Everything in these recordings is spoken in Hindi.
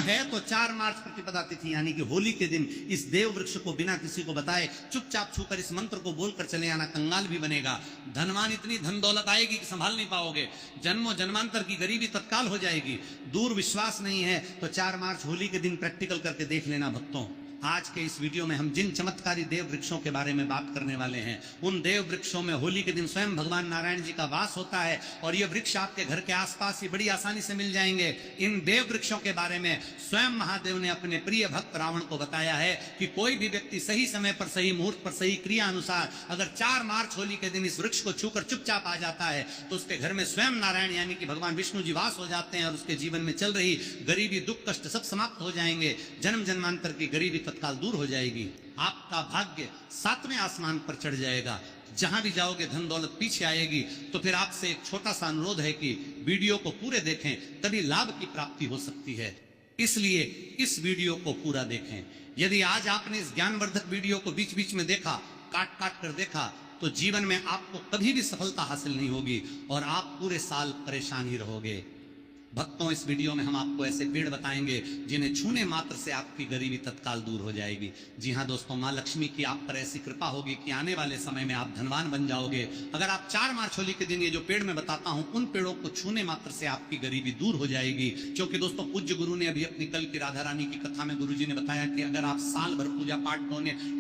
है तो 4 मार्च प्रतिपदा तिथि यानी कि होली के दिन इस देव वृक्ष को बिना किसी को बताए चुपचाप छूकर इस मंत्र को बोलकर चले आना। कंगाल भी बनेगा, धनवान इतनी धन दौलत आएगी कि संभाल नहीं पाओगे, जन्मों जन्मांतर की गरीबी तत्काल हो जाएगी। दूर विश्वास नहीं है तो 4 मार्च होली के दिन प्रैक्टिकल करके देख लेना भक्तों। आज के इस वीडियो में हम जिन चमत्कारी देव वृक्षों के बारे में बात करने वाले हैं, उन देव वृक्षों में होली के दिन स्वयं भगवान नारायण जी का वास होता है और ये वृक्ष आपके घर के आसपास ही बड़ी आसानी से मिल जाएंगे। इन देव वृक्षों के बारे में स्वयं महादेव ने अपने प्रिय भक्त रावण को बताया है कि कोई भी व्यक्ति सही समय पर, सही मुहूर्त पर, सही क्रिया अनुसार अगर 4 मार्च होली के दिन इस वृक्ष को छूकर चुपचाप आ जाता है तो उसके घर में स्वयं नारायण यानी कि भगवान विष्णु जी वास हो जाते हैं और उसके जीवन में चल रही गरीबी, दुख, कष्ट सब समाप्त हो जाएंगे। जन्म जन्मांतर की गरीबी तत्काल दूर हो जाएगी। आपका भाग्य 7वें आसमान पर चढ़ जाएगा। जहां भी जाओगे धन दौलत पीछे आएगी। तो फिर आपसे एक छोटा सा अनुरोध है कि वीडियो को पूरे देखें, तभी लाभ की प्राप्ति हो सकती है। इसलिए इस वीडियो को पूरा देखें। यदि आज आपने इस ज्ञानवर्धक वीडियो को बीच बीच में देखा, काट काट कर देखा, तो जीवन में आपको कभी भी सफलता हासिल नहीं होगी और आप पूरे साल परेशान ही रहोगे। भक्तों, इस वीडियो में हम आपको ऐसे पेड़ बताएंगे जिन्हें छूने मात्र से आपकी गरीबी तत्काल दूर हो जाएगी। जी हां दोस्तों, मां लक्ष्मी की आप पर ऐसी कृपा होगी कि आने वाले समय में आप धनवान बन जाओगे। अगर आप 4 मार्च होली के दिन ये जो पेड़ मैं बताता हूं, उन पेड़ों को छूने मात्र से आपकी गरीबी दूर हो जाएगी। क्योंकि दोस्तों, पूज्य गुरु ने अभी अपनी कल की राधा रानी की कथा में गुरु जी ने बताया कि अगर आप साल भर पूजा पाठ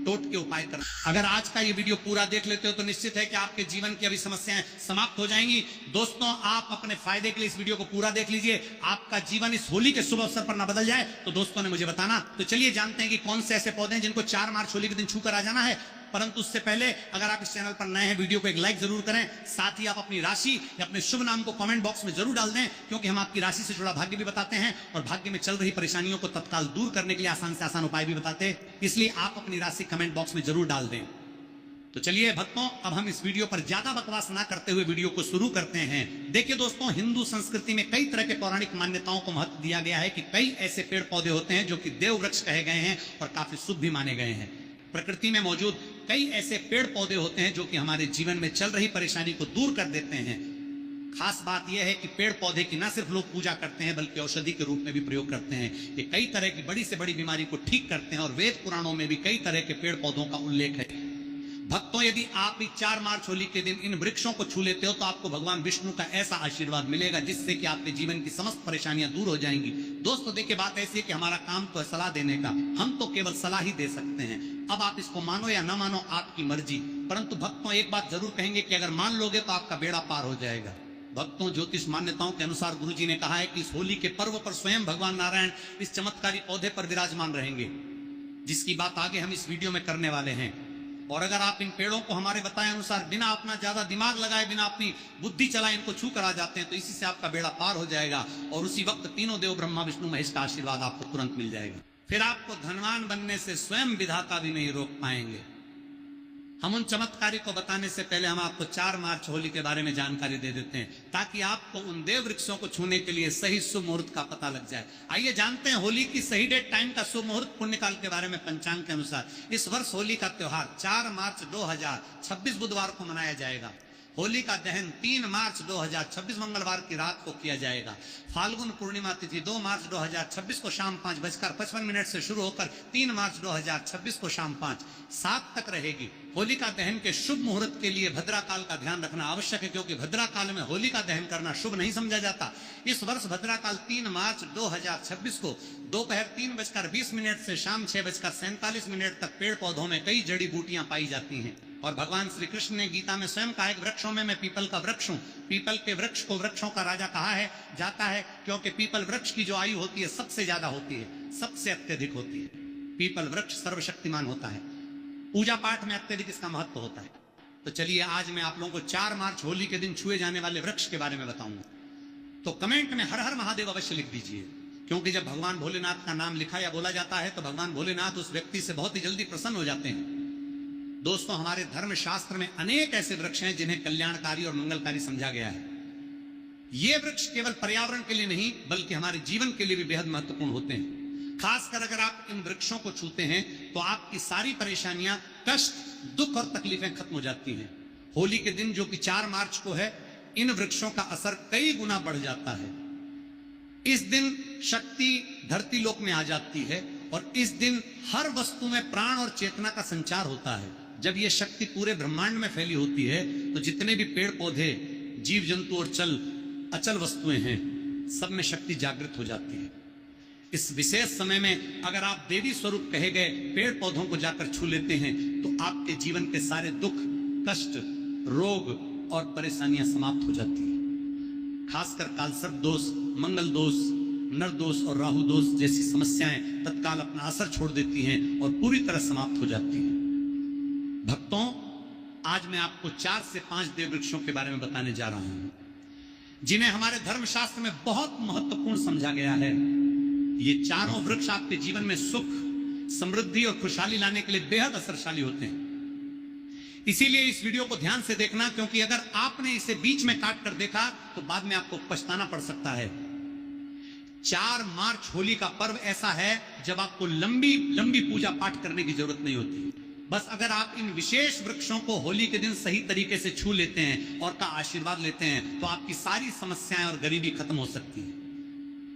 टोट के उपाय कर, अगर आज का ये वीडियो पूरा देख लेते हो तो निश्चित है कि आपके जीवन की अभी समस्याएं समाप्त हो जाएंगी। दोस्तों, आप अपने फायदे के लिए इस वीडियो को पूरा देख लीजिए। आपका जीवन इस होली के शुभ अवसर पर ना बदल जाए तो दोस्तों ने मुझे बताना। तो चलिए जानते हैं कि कौन से ऐसे पौधे हैं जिनको 4 मार्च होली के दिन छूकर आ जाना है। परंतु उससे पहले अगर आप इस चैनल पर नए हैं, वीडियो को एक लाइक जरूर करें। साथ ही आप अपनी राशि या अपने शुभ नाम को कमेंट बॉक्स में जरूर डाल दें, क्योंकि हम आपकी राशि से जुड़ा भाग्य भी बताते हैं और भाग्य में चल रही परेशानियों को तत्काल दूर करने के लिए आसान से आसान उपाय भी बताते हैं। इसलिए आप अपनी राशि कमेंट बॉक्स में जरूर डाल दें। तो चलिए भक्तों, अब हम इस वीडियो पर ज्यादा बकवास ना करते हुए वीडियो को शुरू करते हैं। देखिए दोस्तों, हिंदू संस्कृति में कई तरह के पौराणिक मान्यताओं को महत्व दिया गया है कि कई ऐसे पेड़ पौधे होते हैं जो कि देव वृक्ष कहे गए हैं और काफी शुभ भी माने गए हैं। प्रकृति में मौजूद कई ऐसे पेड़ पौधे होते हैं जो कि हमारे जीवन में चल रही परेशानी को दूर कर देते हैं। खास बात यह है कि पेड़ पौधे की न सिर्फ लोग पूजा करते हैं बल्कि औषधि के रूप में भी प्रयोग करते हैं। ये कई तरह की बड़ी से बड़ी बीमारी को ठीक करते हैं और वेद पुराणों में भी कई तरह के पेड़ पौधों का उल्लेख है। भक्तों, यदि आप भी 4 मार्च होली के दिन इन वृक्षों को छू लेते हो तो आपको भगवान विष्णु का ऐसा आशीर्वाद मिलेगा जिससे कि आपके जीवन की समस्त परेशानियां दूर हो जाएंगी। दोस्तों देखिए, बात ऐसी है कि हमारा काम तो है सलाह देने का, हम तो केवल सलाह ही दे सकते हैं। अब आप इसको मानो या ना मानो, आपकी मर्जी। परंतु भक्तों, एक बात जरूर कहेंगे कि अगर मान लोगे तो आपका बेड़ा पार हो जाएगा। भक्तों, ज्योतिष मान्यताओं के अनुसार गुरु जी ने कहा है कि इस होली के पर्व पर स्वयं भगवान नारायण इस चमत्कारी पौधे पर विराजमान रहेंगे, जिसकी बात आगे हम इस वीडियो में करने वाले हैं। और अगर आप इन पेड़ों को हमारे बताए अनुसार बिना अपना ज्यादा दिमाग लगाए, बिना अपनी बुद्धि चलाए इनको छू कर आ जाते हैं तो इसी से आपका बेड़ा पार हो जाएगा और उसी वक्त तीनों देव ब्रह्मा विष्णु महेश का आशीर्वाद आपको तुरंत मिल जाएगा। फिर आपको धनवान बनने से स्वयं विधाता भी नहीं रोक पाएंगे। हम उन चमत्कारी को बताने से पहले हम आपको 4 मार्च होली के बारे में जानकारी दे देते हैं ताकि आपको उन देव वृक्षों को छूने के लिए सही शुभ मुहूर्त का पता लग जाए। आइए जानते हैं होली की सही डेट, टाइम का शुभ मुहूर्त, पुण्यकाल के बारे में। पंचांग के अनुसार इस वर्ष होली का त्योहार 4 मार्च 2026 बुधवार को मनाया जाएगा। होली का दहन 3 मार्च 2026 मंगलवार की रात को किया जाएगा। फाल्गुन पूर्णिमा तिथि 2 मार्च 2026 को शाम 5:55 से शुरू होकर 3 मार्च 2026 को शाम 5:07 तक रहेगी। होलिका दहन के शुभ मुहूर्त के लिए भद्रा काल का ध्यान रखना आवश्यक है, क्योंकि भद्रा काल में होलिका दहन करना शुभ नहीं समझा जाता। इस वर्ष भद्रा काल 3 मार्च 2026 को दोपहर 3:20 से शाम 6:47 तक पेड़ पौधों में कई जड़ी बूटियां पाई जाती हैं। और भगवान श्री कृष्ण ने गीता में स्वयं कहा, एक वृक्षों में मैं पीपल का वृक्ष हूं। पीपल के वृक्ष को वृक्षों का राजा कहा है जाता है, क्योंकि पीपल वृक्ष की जो आयु होती है सबसे ज्यादा होती है, सबसे अत्यधिक होती है। पीपल वृक्ष सर्वशक्तिमान होता है, पूजा पाठ में अत्यधिक इसका महत्व होता है। तो चलिए आज मैं आप लोगों को 4 मार्च होली के दिन छुए जाने वाले वृक्ष के बारे में बताऊंगा। तो कमेंट में हर हर महादेव अवश्य लिख दीजिए, क्योंकि जब भगवान भोलेनाथ का नाम लिखा या बोला जाता है तो भगवान भोलेनाथ उस व्यक्ति से बहुत ही जल्दी प्रसन्न हो जाते हैं। दोस्तों, हमारे धर्म शास्त्र में अनेक ऐसे वृक्ष हैं जिन्हें कल्याणकारी और मंगलकारी समझा गया है। ये वृक्ष केवल पर्यावरण के लिए नहीं बल्कि हमारे जीवन के लिए भी बेहद महत्वपूर्ण होते हैं। खासकर अगर आप इन वृक्षों को छूते हैं तो आपकी सारी परेशानियां, कष्ट, दुख और तकलीफें खत्म हो जाती हैं। होली के दिन जो कि 4 मार्च को है, इन वृक्षों का असर कई गुना बढ़ जाता है। इस दिन शक्ति धरती लोक में आ जाती है और इस दिन हर वस्तु में प्राण और चेतना का संचार होता है। जब यह शक्ति पूरे ब्रह्मांड में फैली होती है तो जितने भी पेड़ पौधे, जीव जंतु और अचल वस्तुएं हैं, सब में शक्ति जागृत हो जाती है। इस विशेष समय में अगर आप देवी स्वरूप कहे गए पेड़ पौधों को जाकर छू लेते हैं तो आपके जीवन के सारे दुख, कष्ट, रोग और परेशानियां समाप्त हो जाती है। खासकर कालसर्प दोष, मंगल दोष, नर दोष और राहु दोष जैसी समस्याएं तत्काल अपना असर छोड़ देती हैं और पूरी तरह समाप्त हो जाती हैं। भक्तों, आज मैं आपको 4 से 5 देव वृक्षों के बारे में बताने जा रहा हूं जिन्हें हमारे धर्मशास्त्र में बहुत महत्वपूर्ण समझा गया है। ये चारों वृक्ष आपके जीवन में सुख, समृद्धि और खुशहाली लाने के लिए बेहद असरशाली होते हैं। इसीलिए इस वीडियो को ध्यान से देखना, क्योंकि अगर आपने इसे बीच में काट कर देखा तो बाद में आपको पछताना पड़ सकता है। 4 मार्च होली का पर्व ऐसा है जब आपको लंबी लंबी पूजा पाठ करने की जरूरत नहीं होती। बस अगर आप इन विशेष वृक्षों को होली के दिन सही तरीके से छू लेते हैं और का आशीर्वाद लेते हैं तो आपकी सारी समस्याएं और गरीबी खत्म हो सकती है।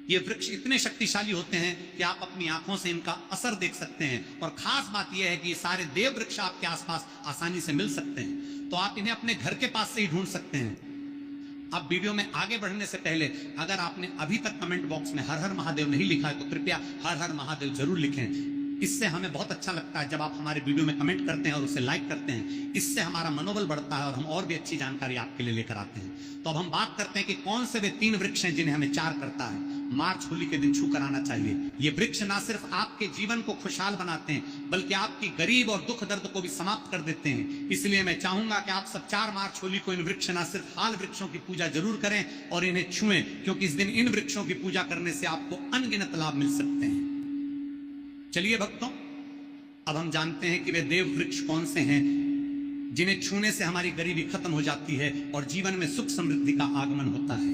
ये वृक्ष इतने शक्तिशाली होते हैं कि आप अपनी आंखों से इनका असर देख सकते हैं और खास बात यह है कि ये सारे देव वृक्ष आपके आसपास आसानी से मिल सकते हैं, तो आप इन्हें अपने घर के पास से ही ढूंढ सकते हैं। अब वीडियो में आगे बढ़ने से पहले अगर आपने अभी तक कमेंट बॉक्स में हर हर महादेव नहीं लिखा है तो कृपया हर हर महादेव जरूर लिखें। इससे हमें बहुत अच्छा लगता है जब आप हमारे वीडियो में कमेंट करते हैं और उसे लाइक करते हैं। इससे हमारा मनोबल बढ़ता है और हम और भी अच्छी जानकारी आपके लिए लेकर आते हैं। तो अब हम बात करते हैं कि कौन से वे 3 वृक्ष हैं जिन्हें हमें 4 करता है मार्च होली के दिन छू कर आना चाहिए। ये वृक्ष ना सिर्फ आपके जीवन को खुशहाल बनाते हैं बल्कि आपकी गरीब और दुख दर्द को भी समाप्त कर देते हैं। इसलिए मैं चाहूंगा कि आप सब 4 मार्च होली को इन वृक्ष ना सिर्फ हाल वृक्षों की पूजा जरूर करें और इन्हें छुएं, क्योंकि इस दिन इन वृक्षों की पूजा करने से आपको अनगिनत लाभ मिल सकते हैं। चलिए भक्तों, अब हम जानते हैं कि वे देव वृक्ष कौन से हैं जिन्हें छूने से हमारी गरीबी खत्म हो जाती है और जीवन में सुख समृद्धि का आगमन होता है।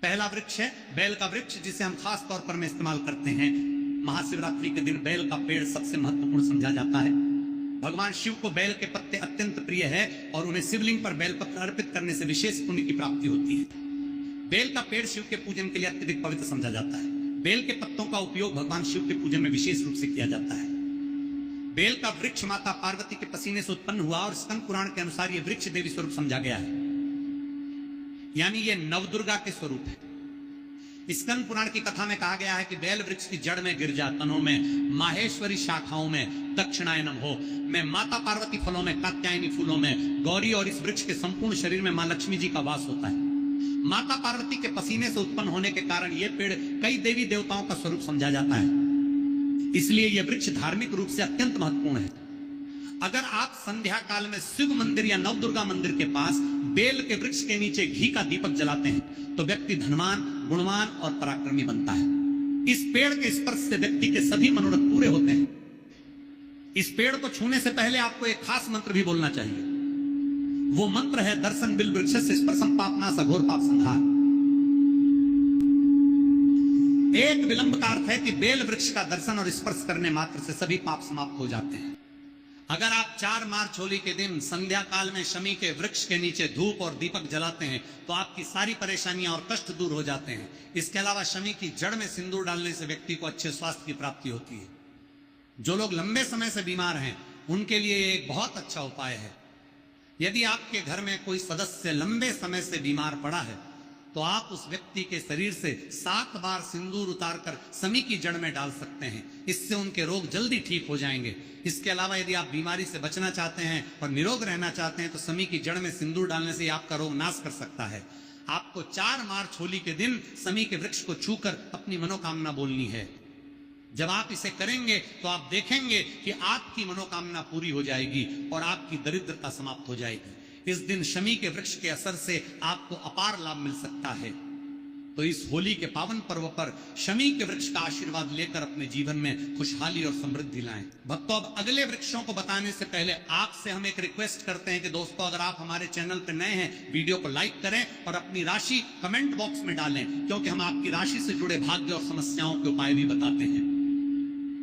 पहला वृक्ष है बेल का वृक्ष, जिसे हम खास तौर पर में इस्तेमाल करते हैं। महाशिवरात्रि के दिन बेल का पेड़ सबसे महत्वपूर्ण समझा जाता है। भगवान शिव को बेल के पत्ते अत्यंत प्रिय है और उन्हें शिवलिंग पर बेल पत्र अर्पित करने से विशेष पुण्य की प्राप्ति होती है। बेल का पेड़ शिव के पूजन के लिए अत्यधिक पवित्र समझा जाता है। बेल के पत्तों का उपयोग भगवान शिव के पूजन में विशेष रूप से किया जाता है। बेल का वृक्ष माता पार्वती के पसीने से उत्पन्न हुआ और स्कंद पुराण के अनुसार यह वृक्ष देवी स्वरूप समझा गया है, यानी यह नवदुर्गा के स्वरूप है। स्कंद पुराण की कथा में कहा गया है कि बेल वृक्ष की जड़ में, गिरजा तनों में, माहेश्वरी शाखाओं में दक्षिणायनम हो, में माता पार्वती फलों में, कात्यायनी फूलों में गौरी और इस वृक्ष के संपूर्ण शरीर में मां लक्ष्मी जी का वास होता है। माता पार्वती के पसीने से उत्पन्न होने के कारण यह पेड़ कई देवी देवताओं का स्वरूप समझा जाता है। इसलिए यह वृक्ष धार्मिक रूप से अत्यंत महत्वपूर्ण है। अगर आप संध्या काल में शिव मंदिर या नवदुर्गा मंदिर के पास बेल के वृक्ष के नीचे घी का दीपक जलाते हैं तो व्यक्ति धनवान, गुणवान और पराक्रमी बनता है। इस पेड़ के स्पर्श से व्यक्ति के सभी मनोरथ पूरे होते हैं। इस पेड़ को छूने से पहले आपको एक खास मंत्र भी बोलना चाहिए। वो मंत्र है दर्शन बिल वृक्ष से स्पर्शम पापनाश अघोर पाप संहार। एक विलंब का अर्थ है कि बेल वृक्ष का दर्शन और स्पर्श करने मात्र से सभी पाप समाप्त हो जाते हैं। अगर आप 4 मार्च होली के दिन संध्या काल में शमी के वृक्ष के नीचे धूप और दीपक जलाते हैं तो आपकी सारी परेशानियां और कष्ट दूर हो जाते हैं। इसके अलावा शमी की जड़ में सिंदूर डालने से व्यक्ति को अच्छे स्वास्थ्य की प्राप्ति होती है। जो लोग लंबे समय से बीमार हैं उनके लिए एक बहुत अच्छा उपाय है। यदि आपके घर में कोई सदस्य लंबे समय से बीमार पड़ा है तो आप उस व्यक्ति के शरीर से 7 बार सिंदूर उतारकर शमी की जड़ में डाल सकते हैं। इससे उनके रोग जल्दी ठीक हो जाएंगे। इसके अलावा यदि आप बीमारी से बचना चाहते हैं और निरोग रहना चाहते हैं तो शमी की जड़ में सिंदूर डालने से आपका रोग नाश कर सकता है। आपको 4 मार्च होली के दिन शमी के वृक्ष को छूकर अपनी मनोकामना बोलनी है। जब आप इसे करेंगे तो आप देखेंगे कि आपकी मनोकामना पूरी हो जाएगी और आपकी दरिद्रता समाप्त हो जाएगी। इस दिन शमी के वृक्ष के असर से आपको अपार लाभ मिल सकता है। तो इस होली के पावन पर्व पर शमी के वृक्ष का आशीर्वाद लेकर अपने जीवन में खुशहाली और समृद्धि लाएं। भक्तों, अब अगले वृक्षों को बताने से पहले आपसे हम एक रिक्वेस्ट करते हैं कि दोस्तों, अगर आप हमारे चैनल पर नए हैं, वीडियो को लाइक करें और अपनी राशि कमेंट बॉक्स में डालें, क्योंकि हम आपकी राशि से जुड़े भाग्य और समस्याओं के उपाय भी बताते हैं।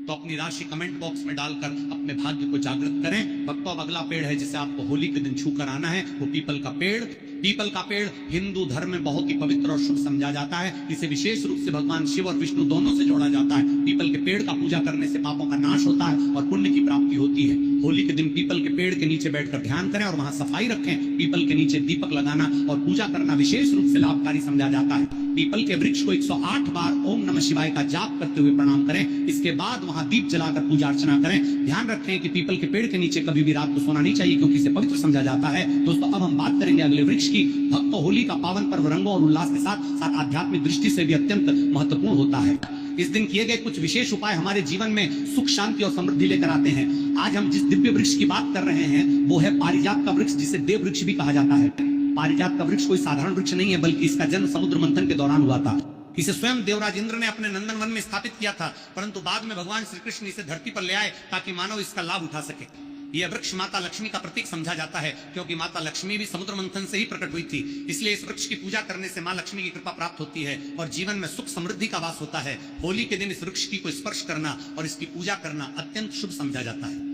तो अपनी राशि कमेंट बॉक्स में डालकर अपने भाग्य को जागृत करें। भक्तों, अब अगला पेड़ है जिसे आपको होली के दिन छू कर आना है, वो पीपल का पेड़। पीपल का पेड़ हिंदू धर्म में बहुत ही पवित्र और शुभ समझा जाता है। इसे विशेष रूप से भगवान शिव और विष्णु दोनों से जोड़ा जाता है। पीपल के पेड़ का पूजा करने से पापों का नाश होता है और पुण्य की प्राप्ति होती है। होली के दिन पीपल के पेड़ के नीचे बैठकर ध्यान करें और वहां सफाई रखें। पीपल के नीचे दीपक लगाना और पूजा करना विशेष रूप से लाभकारी समझा जाता है। पीपल के वृक्ष को 108 बार ओम नमः शिवाय का जाप करते हुए प्रणाम करें। इसके बाद वहां दीप जलाकर पूजा अर्चना करें। ध्यान रखें कि पीपल के पेड़ के नीचे कभी भी रात को सोना नहीं चाहिए, क्योंकि इसे पवित्र समझा जाता है। दोस्तों, अब हम बात करेंगे अगले वृक्ष की। भक्तों, होली का पावन पर्व रंगों और उल्लास के साथ साथ आध्यात्मिक दृष्टि से भी अत्यंत महत्वपूर्ण होता है। इस दिन किए गए कुछ विशेष उपाय हमारे जीवन में सुख, शांति और समृद्धि लेकर आते हैं। आज हम जिस दिव्य वृक्ष की बात कर रहे हैं वो है पारिजात का वृक्ष, जिसे देव वृक्ष भी कहा जाता है। पारिजात का वृक्ष कोई साधारण वृक्ष नहीं है, बल्कि इसका जन्म समुद्र मंथन के दौरान हुआ था। इसे स्वयं देवराज इंद्र ने अपने नंदन वन में स्थापित किया था, परंतु बाद में भगवान श्री कृष्ण इसे धरती पर ले आए ताकि मानव इसका लाभ उठा सके। यह वृक्ष माता लक्ष्मी का प्रतीक समझा जाता है, क्योंकि माता लक्ष्मी भी समुद्र मंथन से ही प्रकट हुई थी। इसलिए इस वृक्ष की पूजा करने से मां लक्ष्मी की कृपा प्राप्त होती है और जीवन में सुख समृद्धि का वास होता है। होली के दिन इस वृक्ष की को स्पर्श करना और इसकी पूजा करना अत्यंत शुभ समझा जाता है।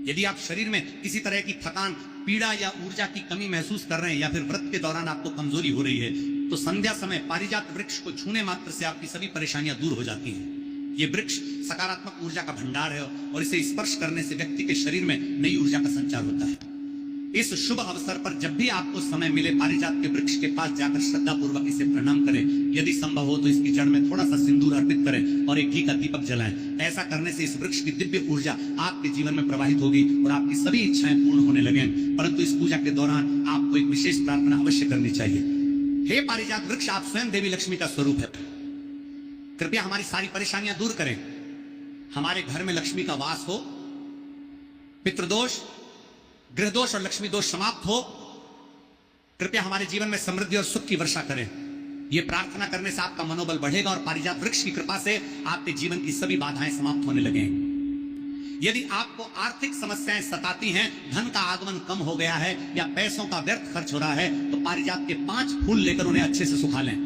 यदि आप शरीर में किसी तरह की थकान, पीड़ा या ऊर्जा की कमी महसूस कर रहे हैं, या फिर व्रत के दौरान आपको कमजोरी हो रही है, तो संध्या समय पारिजात वृक्ष को छूने मात्र से आपकी सभी परेशानियां दूर हो जाती हैं। ये वृक्ष सकारात्मक ऊर्जा का भंडार है और इसे स्पर्श करने से व्यक्ति के शरीर में नई ऊर्जा का संचार होता है। इस शुभ अवसर पर जब भी आपको समय मिले, पारिजात के वृक्ष के पास जाकर श्रद्धा पूर्वक इसे प्रणाम करें। यदि संभव हो तो इसकी जड़ में थोड़ा सा सिंदूर अर्पित करें और एक घी का दीपक जलाएं। ऐसा करने से इस वृक्ष की दिव्य ऊर्जा आपके जीवन में प्रवाहित होगी और आपकी सभी इच्छाएं पूर्ण होने लगेंगी। परंतु इस पूजा के दौरान आपको एक विशेष प्रार्थना अवश्य करनी चाहिए। हे पारिजात वृक्ष, आप स्वयं देवी लक्ष्मी का स्वरूप है। कृपया हमारी सारी परेशानियां दूर करें। हमारे घर में लक्ष्मी का वास हो, पितृदोष, गृह दोष और लक्ष्मी दोष समाप्त हो। कृपया हमारे जीवन में समृद्धि और सुख की वर्षा करें। यह प्रार्थना करने से आपका मनोबल बढ़ेगा और पारिजात वृक्ष की कृपा से आपके जीवन की सभी बाधाएं समाप्त होने लगेंगी। यदि आपको आर्थिक समस्याएं सताती हैं, धन का आगमन कम हो गया है या पैसों का व्यर्थ खर्च हो रहा है, तो पारिजात के 5 फूल लेकर उन्हें अच्छे से सुखा लें।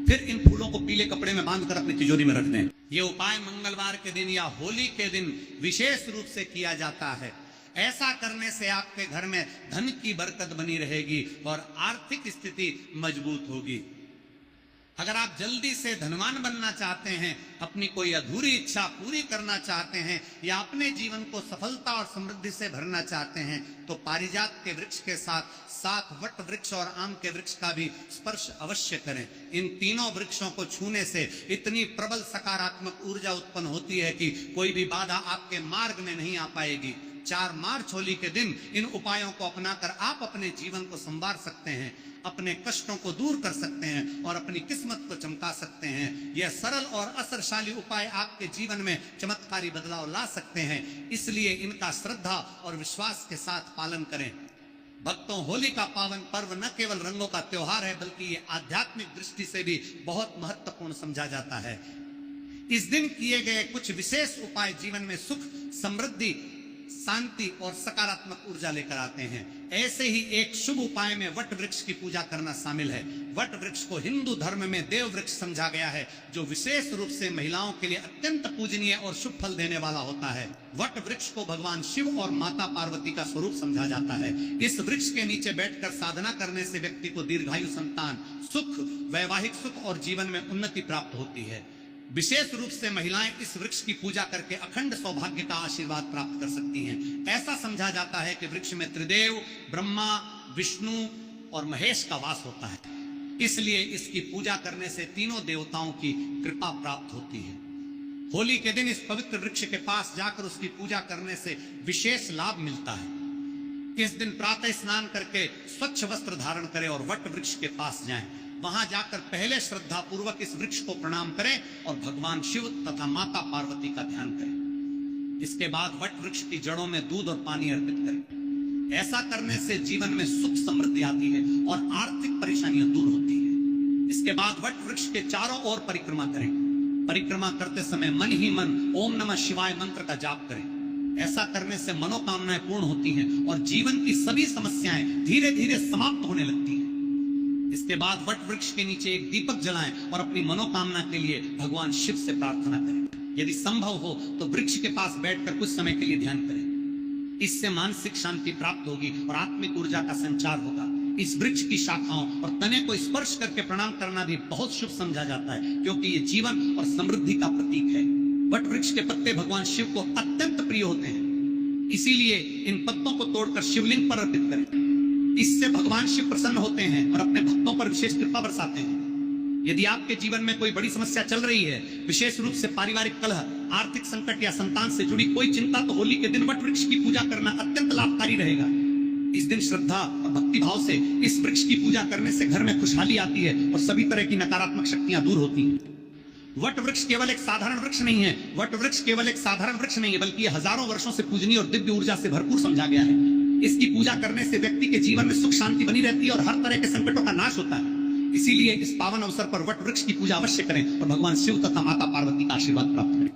फिर इन फूलों को पीले कपड़े में बांधकर अपनी तिजोरी में रख दें। यह उपाय मंगलवार के दिन या होली के दिन विशेष रूप से किया जाता है। ऐसा करने से आपके घर में धन की बरकत बनी रहेगी और आर्थिक स्थिति मजबूत होगी। अगर आप जल्दी से धनवान बनना चाहते हैं, अपनी कोई अधूरी इच्छा पूरी करना चाहते हैं या अपने जीवन को सफलता और समृद्धि से भरना चाहते हैं, तो पारिजात के वृक्ष के साथ वट वृक्ष और आम के वृक्ष का भी स्पर्श अवश्य करें। इन तीनों वृक्षों को छूने से इतनी प्रबल सकारात्मक ऊर्जा उत्पन्न होती है कि कोई भी बाधा आपके मार्ग में नहीं आ पाएगी। 4 मार्च होली के दिन इन उपायों को अपनाकर आप अपने जीवन को संवार सकते हैं, अपने कष्टों को दूर कर सकते हैं और अपनी किस्मत को चमका सकते हैं। यह सरल और असरशाली उपाय आपके जीवन में चमत्कारी बदलाव ला सकते हैं, इसलिए इनका श्रद्धा और विश्वास के साथ पालन करें। भक्तों, होली का पावन पर्व न केवल रंगों का त्योहार है, बल्कि ये आध्यात्मिक दृष्टि से भी बहुत महत्वपूर्ण समझा जाता है। इस दिन किए गए कुछ विशेष उपाय जीवन में सुख, समृद्धि, शांति और सकारात्मक ऊर्जा लेकर आते हैं। ऐसे ही एक शुभ उपाय में वट वृक्ष की पूजा करना शामिल है। वट वृक्ष को हिंदू धर्म में देव वृक्ष समझा गया है, जो विशेष रूप से महिलाओं के लिए अत्यंत पूजनीय और शुभ फल देने वाला होता है। वट वृक्ष को भगवान शिव और माता पार्वती का स्वरूप समझा जाता है। इस वृक्ष के नीचे बैठकर साधना करने से व्यक्ति को दीर्घायु, संतान, सुख, वैवाहिक सुख और जीवन में उन्नति प्राप्त होती है। विशेष रूप से महिलाएं इस वृक्ष की पूजा करके अखंड सौभाग्य का आशीर्वाद प्राप्त कर सकती हैं। ऐसा समझा जाता है कि वृक्ष में त्रिदेव, ब्रह्मा, विष्णु और महेश का वास होता है, इसलिए इसकी पूजा करने से तीनों देवताओं की कृपा प्राप्त होती है। होली के दिन इस पवित्र वृक्ष के पास जाकर उसकी पूजा करने से विशेष लाभ मिलता है। इस दिन प्रातः स्नान करके स्वच्छ वस्त्र धारण करें और वट वृक्ष के पास जाएं। वहां जाकर पहले श्रद्धा पूर्वक इस वृक्ष को प्रणाम करें और भगवान शिव तथा माता पार्वती का ध्यान करें। इसके बाद वट वृक्ष की जड़ों में दूध और पानी अर्पित करें। ऐसा करने से जीवन में सुख समृद्धि आती है और आर्थिक परेशानियां दूर होती है। इसके बाद वट वृक्ष के चारों ओर परिक्रमा करें। परिक्रमा करते समय मन ही मन ओम नमः शिवाय मंत्र का जाप करें। ऐसा करने से मनोकामनाएं पूर्ण होती हैं और जीवन की सभी समस्याएं धीरे धीरे समाप्त होने लगती हैं। इसके बाद वट वृक्ष के नीचे एक दीपक जलाएं और अपनी मनोकामना के लिए भगवान शिव से प्रार्थना करें। यदि संभव हो तो वृक्ष के पास बैठकर कुछ समय के लिए ध्यान करें। इससे मानसिक शांति प्राप्त होगी और आत्मिक ऊर्जा का संचार होगा। इस वृक्ष की शाखाओं और तने को स्पर्श करके प्रणाम करना भी बहुत शुभ समझा जाता है, क्योंकि ये जीवन और समृद्धि का प्रतीक है। वट वृक्ष के पत्ते भगवान शिव को अत्यंत प्रिय होते हैं, इसीलिए इन पत्तों को तोड़कर शिवलिंग पर अर्पित करें। इससे भगवान शिव प्रसन्न होते हैं और अपने भक्तों पर विशेष कृपा बरसाते हैं। यदि आपके जीवन में कोई बड़ी समस्या चल रही है, विशेष रूप से पारिवारिक कलह, आर्थिक संकट या संतान से जुड़ी कोई चिंता, तो होली के दिन वट वृक्ष की पूजा करना अत्यंत लाभकारी रहेगा। इस दिन श्रद्धा और भक्ति भाव से इस वृक्ष की पूजा करने से घर में खुशहाली आती है और सभी तरह की नकारात्मक शक्तियां दूर होती हैं। वट वृक्ष केवल एक साधारण वृक्ष नहीं है, वट वृक्ष केवल एक साधारण वृक्ष नहीं है, बल्कि ये हजारों वर्षों से पूजनीय और दिव्य ऊर्जा से भरपूर समझा गया है। इसकी पूजा करने से व्यक्ति के जीवन में सुख शांति बनी रहती है और हर तरह के संकटों का नाश होता है। इसीलिए इस पावन अवसर पर वट वृक्ष की पूजा अवश्य करें और भगवान शिव तथा माता पार्वती का आशीर्वाद प्राप्त करें।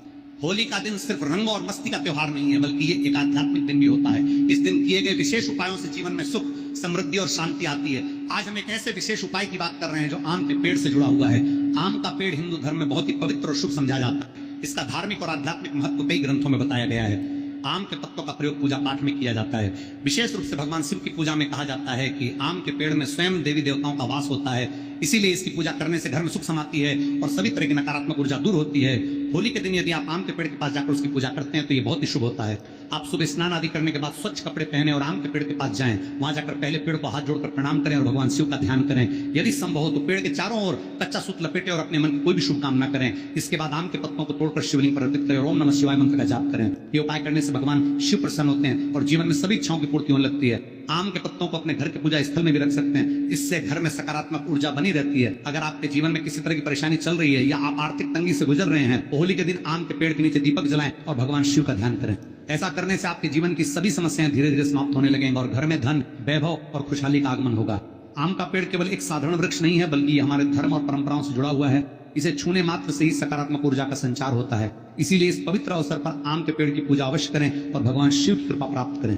होली का दिन सिर्फ रंग और मस्ती का त्योहार नहीं है, बल्कि ये एक आध्यात्मिक दिन भी होता है। इस दिन किए गए विशेष उपायों से जीवन में सुख, समृद्धि और शांति आती है। आज हम एक ऐसे विशेष उपाय की बात कर रहे हैं जो आम के पेड़ से जुड़ा हुआ है। आम का पेड़ हिंदू धर्म में बहुत ही पवित्र और शुभ समझा जाता है। इसका धार्मिक और आध्यात्मिक महत्व कई ग्रंथों में बताया गया है। आम के पत्तों का प्रयोग पूजा पाठ में किया जाता है। विशेष रूप से भगवान शिव की पूजा में कहा जाता है कि आम के पेड़ में स्वयं देवी देवताओं का वास होता है, इसीलिए इसकी पूजा करने से घर में सुख समाती है और सभी तरह की नकारात्मक ऊर्जा दूर होती है। होली के दिन यदि आप आम के पेड़ के पास जाकर उसकी पूजा करते हैं तो ये बहुत ही शुभ होता है। आप सुबह स्नान आदि करने के बाद स्वच्छ कपड़े पहने और आम के पेड़ के पास जाएं। वहां जाकर पहले पेड़ को हाथ जोड़कर प्रणाम करें और भगवान शिव का ध्यान करें। यदि संभव हो तो पेड़ के चारों ओर कच्चा सूत लपेटे और अपने मन की कोई भी शुभकामना करें। इसके बाद आम के पत्तों को तोड़कर शिवलिंग पर अर्पित करें और ओम नमः शिवाय मंत्र का जाप करें। ये उपाय करने से भगवान शिव प्रसन्न होते हैं और जीवन में सभी इच्छाओं की पूर्ति होने लगती है। आम के पत्तों को अपने घर के पूजा स्थल में भी रख सकते हैं, इससे घर में सकारात्मक ऊर्जा बनी रहती है। अगर आपके जीवन में किसी तरह की परेशानी चल रही है या आप आर्थिक तंगी से गुजर रहे हैं तो होली के दिन आम के पेड़ के नीचे दीपक जलाएं और भगवान शिव का ध्यान करें। ऐसा करने से आपके जीवन की सभी समस्याएं धीरे धीरे समाप्त होने लगेंगी और घर में धन, वैभव और खुशहाली का आगमन होगा। आम का पेड़ केवल एक साधारण वृक्ष नहीं है, बल्कि हमारे धर्म और परंपराओं से जुड़ा हुआ है। इसे छूने मात्र से ही सकारात्मक ऊर्जा का संचार होता है। इसीलिए इस पवित्र अवसर पर आम के पेड़ की पूजा अवश्य करें और भगवान शिव की कृपा प्राप्त करें।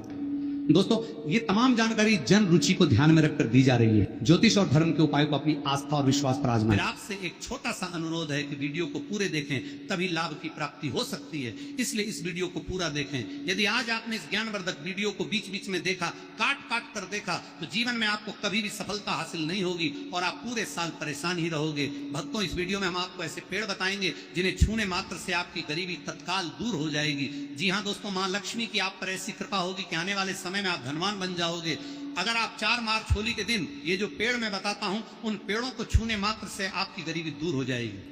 दोस्तों, ये तमाम जानकारी जन रुचि को ध्यान में रखकर दी जा रही है। ज्योतिष और धर्म के उपायों को अपनी आस्था और विश्वास पर आजमाएं। आपसे एक छोटा सा अनुरोध है कि वीडियो को पूरे देखें, तभी लाभ की प्राप्ति हो सकती है। इसलिए इस वीडियो को पूरा देखें। यदि आज आपने इस ज्ञानवर्धक वीडियो को बीच बीच में देखा, काट काट कर देखा, तो जीवन में आपको कभी भी सफलता हासिल नहीं होगी और आप पूरे साल परेशान ही रहोगे। भक्तों, इस वीडियो में हम आपको ऐसे पेड़ बताएंगे जिन्हें छूने मात्र से आपकी गरीबी तत्काल दूर हो जाएगी। जी हाँ दोस्तों, माँ लक्ष्मी की आप पर ऐसी कृपा होगी कि आने वाले समय में आप धनवान बन जाओगे। अगर आप 4 मार्च होली के दिन ये जो पेड़ मैं बताता हूं, उन पेड़ों को छूने मात्र से आपकी गरीबी दूर हो जाएगी।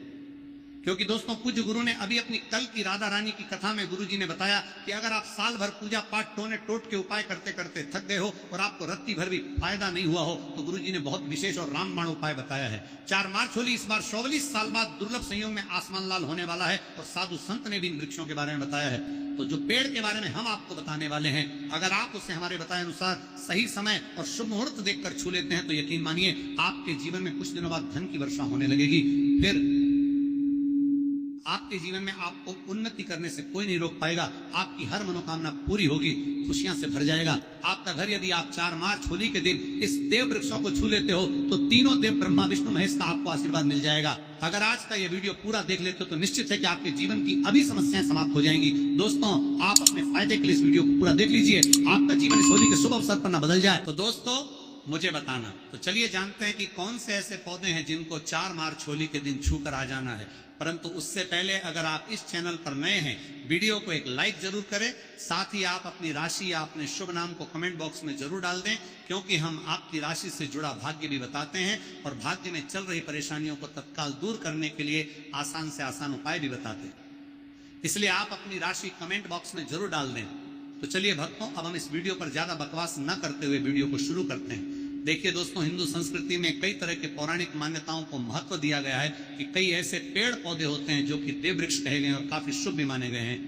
क्योंकि दोस्तों, पूज्य गुरु ने अभी अपनी कल की राधा रानी की कथा में गुरु जी ने बताया कि अगर आप साल भर पूजा पाठ टोने टोट के उपाय करते करते थक गए हो और आपको रत्ती भर भी फायदा नहीं हुआ हो, तो गुरु जी ने बहुत विशेष और रामबाण उपाय बताया है। 4 मार्च होली इस बार 44 साल बाद दुर्लभ संयोग में आसमान लाल होने वाला है और साधु संत ने भी इन वृक्षों के बारे में बताया है। तो जो पेड़ के बारे में हम आपको बताने वाले हैं, अगर आप उसे हमारे बताए अनुसार सही समय और शुभ मुहूर्त देखकर छू लेते हैं तो यकीन मानिए आपके जीवन में कुछ दिनों बाद धन की वर्षा होने लगेगी। फिर आपके जीवन में आपको उन्नति करने से कोई नहीं रोक पाएगा। आपकी हर मनोकामना पूरी होगी, खुशियां से भर जाएगा आपका घर। यदि आप 4 मार्च होली के दिन इस देव वृक्षों को छू लेते हो तो तीनों देव ब्रह्मा विष्णु महेश का आपको आशीर्वाद मिल जाएगा। अगर आज का ये वीडियो पूरा देख लेते हो तो निश्चित है कि आपके जीवन की अभी समस्याएं समाप्त हो जाएंगी। दोस्तों, आप अपने फायदे के लिए इस वीडियो को पूरा देख लीजिए, आपका जीवन इस होली के शुभ अवसर पर न बदल जाए। तो दोस्तों, मुझे बताना। तो चलिए जानते हैं कि कौन से ऐसे पौधे हैं जिनको 4 मार्च होली के दिन छू कर आ जाना है। परंतु उससे पहले अगर आप इस चैनल पर नए हैं, वीडियो को एक लाइक जरूर करें। साथ ही आप अपनी राशि या अपने शुभ नाम को कमेंट बॉक्स में जरूर डाल दें, क्योंकि हम आपकी राशि से जुड़ा भाग्य भी बताते हैं और भाग्य में चल रही परेशानियों को तत्काल दूर करने के लिए आसान से आसान उपाय भी बताते हैं। इसलिए आप अपनी राशि कमेंट बॉक्स में जरूर डाल दें। तो चलिए भक्तों, अब हम इस वीडियो पर ज्यादा बकवास न करते हुए वीडियो को शुरू करते हैं। देखिए दोस्तों, हिंदू संस्कृति में कई तरह के पौराणिक मान्यताओं को महत्व दिया गया है कि कई ऐसे पेड़ पौधे होते हैं जो कि देव वृक्ष कहे गए और काफी शुभ भी माने गए हैं।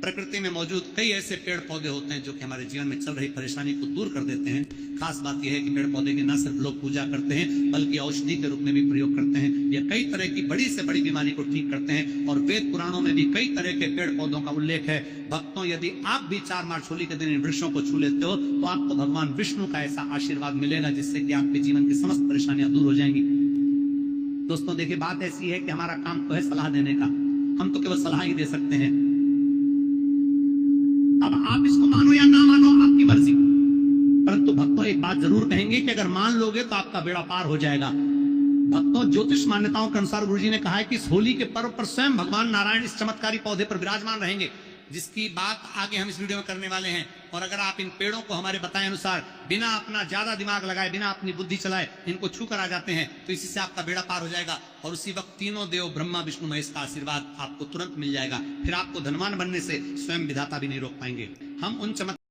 प्रकृति में मौजूद कई ऐसे पेड़ पौधे होते हैं जो कि हमारे जीवन में चल रही परेशानी को दूर कर देते हैं। खास बात यह है कि पेड़ पौधे की न सिर्फ लोग पूजा करते हैं बल्कि औषधि के रूप में भी प्रयोग करते हैं। यह कई तरह की बड़ी से बड़ी बीमारी को ठीक करते हैं और वेद पुराणों में भी कई तरह के पेड़ पौधों का उल्लेख है। भक्तों, यदि आप भी 4 मार्च होली के दिन इन वृक्षों को छू लेते हो तो आपको भगवान विष्णु का ऐसा आशीर्वाद मिलेगा जिससे कि आपके जीवन की समस्त परेशानियां दूर हो जाएंगी। दोस्तों देखिए, बात ऐसी है कि हमारा काम तो है सलाह देने का, हम तो केवल सलाह ही दे सकते हैं। अब आप इसको मानो या ना मानो, आपकी मर्जी। परंतु भक्तों, एक बात बात जरूर कहेंगे कि अगर मान लोगे तो आपका बेड़ा पार हो जाएगा। भक्तों, ज्योतिष मान्यताओं के अनुसार गुरुजी ने कहा है कि इस होली के पर्व पर स्वयं भगवान नारायण इस चमत्कारी पौधे पर विराजमान रहेंगे, जिसकी बात आगे हम इस वीडियो में करने वाले हैं। और अगर आप इन पेड़ों को हमारे बताए अनुसार बिना अपना ज्यादा दिमाग लगाए, बिना अपनी बुद्धि चलाए इनको छू कर आ जाते हैं तो इसी से आपका बेड़ा पार हो जाएगा और उसी वक्त तीनों देव ब्रह्मा विष्णु महेश का आशीर्वाद आपको तुरंत मिल जाएगा। फिर आपको धनवान बनने से स्वयं विधाता भी नहीं रोक पाएंगे। हम उन चमत्कार